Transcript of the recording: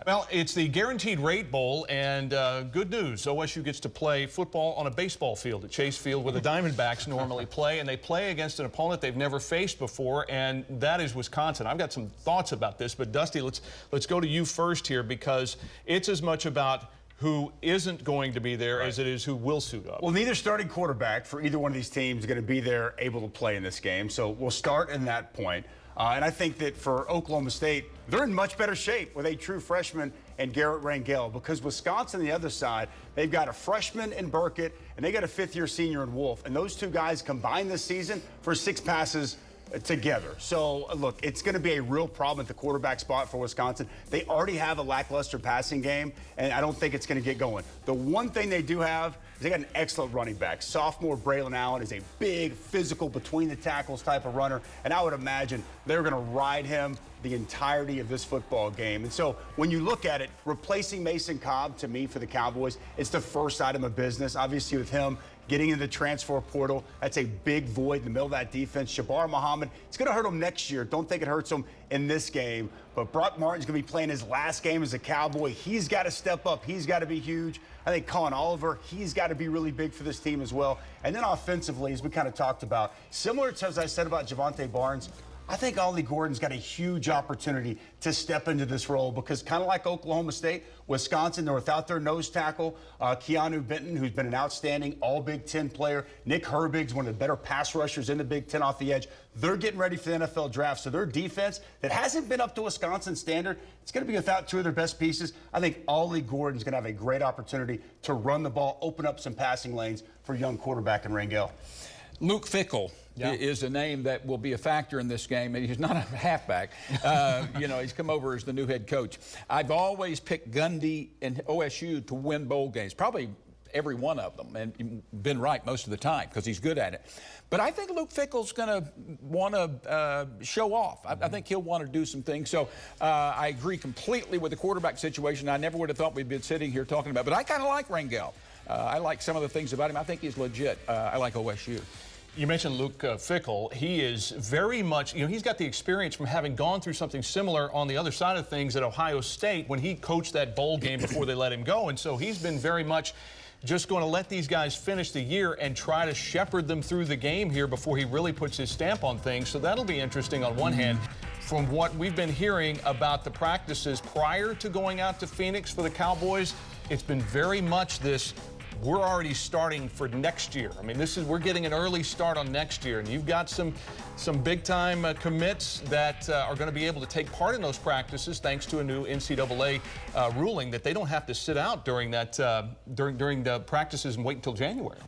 Well, it's the Guaranteed Rate Bowl, and good news, OSU gets to play football on a baseball field at Chase Field where the Diamondbacks normally play, and they play against an opponent they've never faced before, and that is Wisconsin. I've got some thoughts about this, but Dusty, let's go to you first here, because it's as much about who isn't going to be there as it is who will suit up. Well, neither starting quarterback for either one of these teams is going to be there able to play in this game, so we'll start in that point. And I think that for Oklahoma State, they're in much better shape with a true freshman and Garrett Rangel, because Wisconsin on the other side, they've got a freshman in Burkett and they got a fifth-year senior in Wolf. And those two guys combined this season for 6 passes together. So, look, it's going to be a real problem at the quarterback spot for Wisconsin. They already have a lackluster passing game, and I don't think it's going to get going. The one thing they do have is they got an excellent running back. Sophomore Braylon Allen is a big, physical, between-the-tackles type of runner, and I would imagine they're going to ride him the entirety of this football game. And so when you look at it, replacing Mason Cobb, to me, for the Cowboys, it's the first item of business. Obviously, with him getting in the transfer portal, that's a big void in the middle of that defense. Jabbar Muhammad, it's going to hurt him next year. Don't think it hurts him in this game. But Brock Martin's going to be playing his last game as a Cowboy. He's got to step up. He's got to be huge. I think Colin Oliver, he's got to be really big for this team as well. And then offensively, as we kind of talked about, similar to as I said about Javonte Barnes, I think Ollie Gordon's got a huge opportunity to step into this role, because kind of like Oklahoma State, Wisconsin, they're without their nose tackle, Keanu Benton, who's been an outstanding All-Big Ten player. Nick Herbig's one of the better pass rushers in the Big Ten off the edge. They're getting ready for the NFL draft, so their defense that hasn't been up to Wisconsin standard, it's going to be without 2 of their best pieces. I think Ollie Gordon's going to have a great opportunity to run the ball, open up some passing lanes for young quarterback in Rangel. Luke Fickell is a name that will be a factor in this game. He's not a halfback. You know, he's come over as the new head coach. I've always picked Gundy and OSU to win bowl games, probably every one of them, and been right most of the time because he's good at it. But I think Luke Fickell's going to want to show off. I think he'll want to do some things. So I agree completely with the quarterback situation. I never would have thought we'd been sitting here talking about it. But I kind of like Rangel. I like some of the things about him. I think he's legit. I like OSU. You mentioned Luke Fickell. He is very much, you know, he's got the experience from having gone through something similar on the other side of things at Ohio State when he coached that bowl game before they let him go. And so he's been very much just going to let these guys finish the year and try to shepherd them through the game here before he really puts his stamp on things. So that'll be interesting on one hand. From what we've been hearing about the practices prior to going out to Phoenix for the Cowboys, it's been very much this, we're already starting for next year. I mean, we're getting an early start on next year, and you've got some big-time commits that are going to be able to take part in those practices thanks to a new NCAA ruling that they don't have to sit out during that during the practices and wait until January.